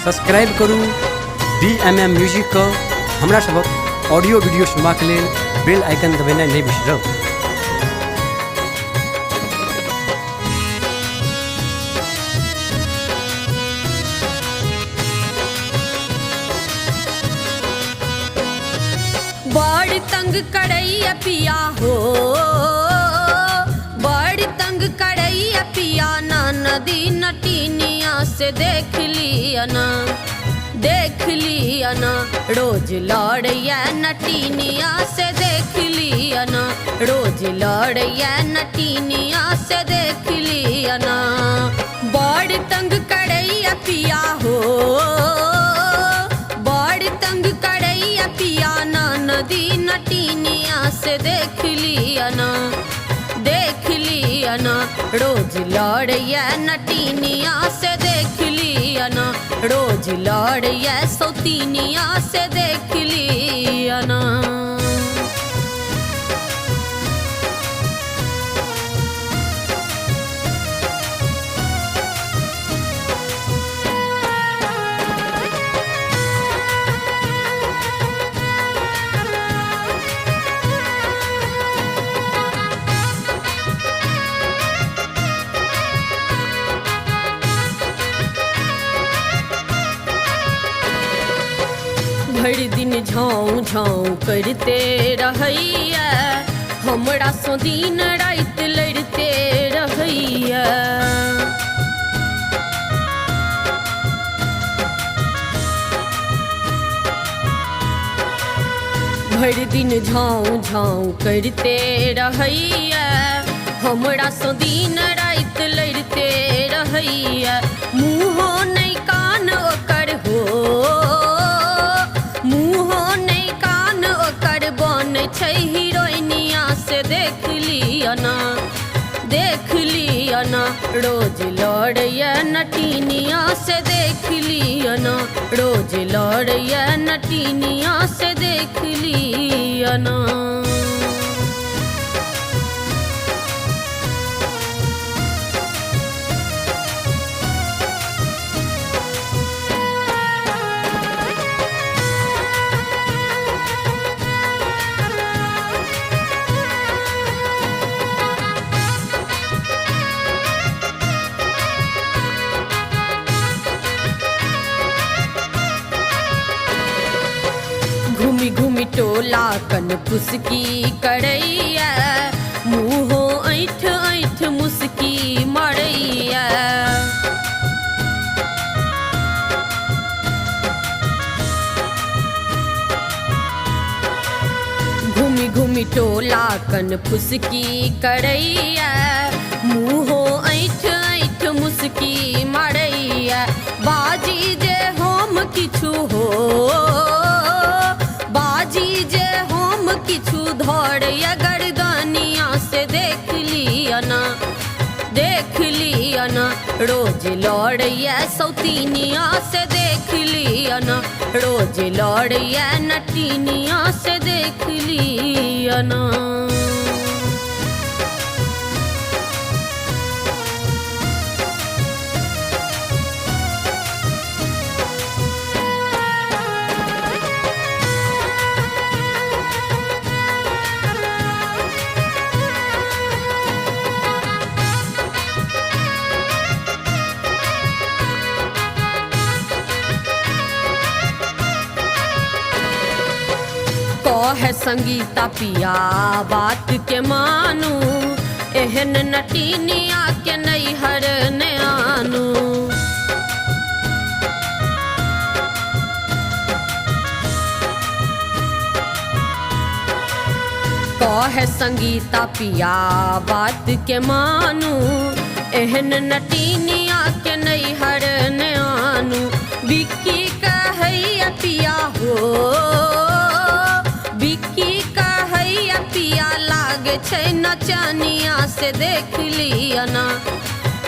Subscribe करू DMM music को हमरा सबक ऑडियो वीडियो सुनबाक लेल बेल आइकन दबेनाइ नहीं बिसरब। बड़ तंग करैया पिया हो, बड़ तंग करैया पिया ना नदी नटीनिया से देख लिया ना, देख लिया ना रोज लड़ैया नटीनिया से देख लिया ना, रोज लड़ैया नटीनिया से देख लिया ना। बड़ तंग करैया पिया हो, बड़ तंग करैया पिया ना नदी नटीनिया से देख लिया ना, देख लिया ना रोज लड़ैया नटीनिया से देख लिया ना, रोज लड़ैया सौतीनिया से देख लिया ना। भर दिन झाँव झाँव करते रहैया, हमरा सो दिन रात लड़ते रहैया। भर दिन झाँव झाँव करते रहैया, हमरा सो दिन रात लड़ते रहैया। मुँहो नहीं कान ओकर हो, छै हीरोइनिया से देख लिया ना, देख लिया ना रोज लड़ैया नटीनिया से देख लिया ना, रोज लड़ैया नटीनिया से देख लिया ना। घूमी घूमी टोला कन पुसकी करैया, मुँहो ऐठ ऐठ मुस्की मरैया। घूमी घूमी टोला कन पुसकी करैया, मुँहो ऐठ ऐठ मुस्की मरैया। बाजी जे हम किछु हो, बाजी जे हम किछु धरैया गर्दनिया से देख लिया ना, देख लिया ना रोज लड़ैया सौतीनिया से देख लिया ना, रोज लड़ैया नटीनिया से देख लिया ना। कहे संगीता पिया बात के मानू, एहन नटीनिया के नैहर ने आनू। कहे संगीता पिया बात के मानू, एहन नटीनिया के नैहर ने आनू। बिक्की कहैया पिया हो, बिक्की कहैया पिया लागे छै नचनिया से देख लिया ना,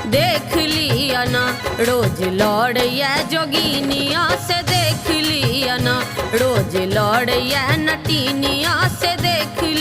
देख लिया ना रोज लड़ैया जोगिनिया से देख लिया ना, रोज लड़ैया नटीनिया से देख